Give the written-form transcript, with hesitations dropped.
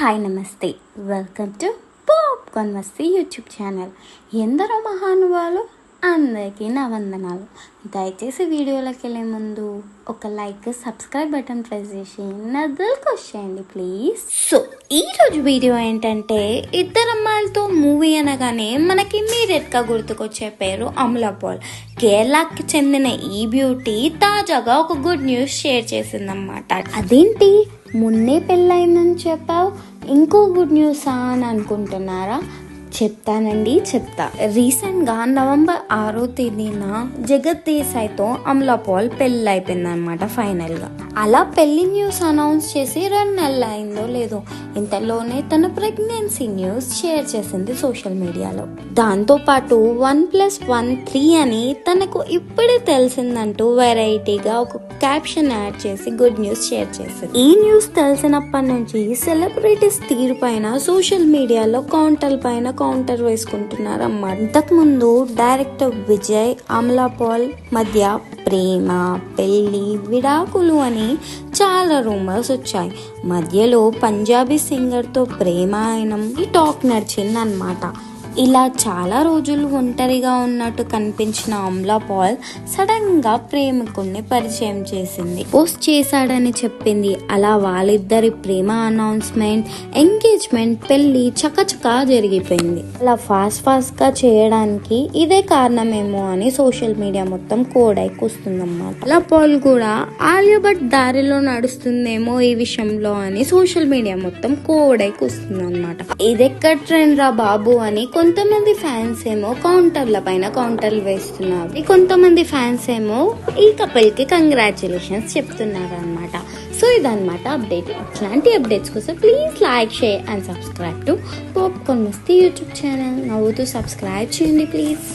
Hi నమస్తే, welcome to popcorn Masti YouTube channel. ఎందరో మహానుభావులు, అందరికీ నా వందనాలు. దయచేసి వీడియోలోకి వెళ్ళే ముందు ఒక లైక్, సబ్స్క్రైబ్ బటన్ ప్రెస్ చేసి నదులకు వచ్చేయండి ప్లీజ్. సో ఈరోజు వీడియో ఏంటంటే, ఇద్దరు అమ్మాయిలతో మూవీ అనగానే మనకి ఇమ్మీడియట్గా గుర్తుకొచ్చే పేరు అమలా పాల్. కేరళకి చెందిన ఈ బ్యూటీ తాజాగా ఒక గుడ్ న్యూస్ షేర్ చేసిందన్నమాట. అదేంటి, మొన్నే పెళ్ళయిందని చెప్పావు, ఇంకో గుడ్ న్యూసా అని అనుకుంటున్నారా? చెప్తా. రీసెంట్గా నవంబర్ 6వ తేదీన జగత్ దేశాయ్తో అమలా పాల్ పెళ్ళి అయిపోయింది అనమాట ఫైనల్గా. అలా పెళ్లి న్యూస్ అనౌన్స్ చేసి 2 నెలలు అయిందో లేదో, ఇంతలోనే తన ప్రెగ్నెన్సీ న్యూస్ షేర్ చేసింది సోషల్ మీడియాలో. దాంతోపాటు 1+1 అని తనకు ఇప్పుడే తెలిసిందంటూ వెరైటీగా ఒక క్యాప్షన్ యాడ్ చేసి గుడ్ న్యూస్ షేర్ చేసింది. ఈ న్యూస్ తెలిసినప్పటి నుంచి సెలబ్రిటీస్ తీరు పైన సోషల్ మీడియాలో కౌంటర్ వేసుకుంటున్నారు అన్నమాట. ఇంతకు ముందు డైరెక్టర్ విజయ్, అమలా పాల్ మధ్య ప్రేమ, పెళ్లి, విడాకులు అని చాలా రూమర్స్ వచ్చాయి. మధ్యలో పంజాబీ సింగర్తో ప్రేమ అయిన ఈ టాక్ నడిచింది అన్నమాట. ఇలా చాలా రోజులు ఒంటరిగా ఉన్నట్టు కనిపించిన అమలా పాల్ సడన్ గా ప్రేమికుడిని పరిచయం చేసింది, పోస్ట్ చేశాడని చెప్పింది. అలా వాళ్ళిద్దరి ప్రేమ అనౌన్స్మెంట్, ఎంగేజ్మెంట్, పెళ్లి చకచకా జరిగిపోయింది. అలా ఫాస్ట్ గా చేయడానికి ఇదే కారణమేమో అని సోషల్ మీడియా మొత్తం కోడై కూస్తుందన్నమాట. అమలా పాల్ కూడా ఆలియా భట్ దారిలో నడుస్తుందేమో ఈ విషయంలో అని సోషల్ మీడియా మొత్తం కోడై కూస్తుంది అనమాట. ఇదెక్కడ ట్రెండ్ రా బాబు అని కొంతమంది ఫ్యాన్స్ ఏమో కౌంటర్ల పైన కౌంటర్లు వేస్తున్నారు, కొంతమంది ఫ్యాన్స్ ఏమో ఈ కపుల్ కి కంగ్రాచులేషన్స్ చెప్తున్నారు అనమాట. సో ఇదన్నమాట అప్డేట్. ఇట్లాంటి అప్డేట్స్ కోసం please like, share and subscribe to popcorn Masti YouTube channel. నవ్వుతూ సబ్స్క్రైబ్ చేయండి ప్లీజ్.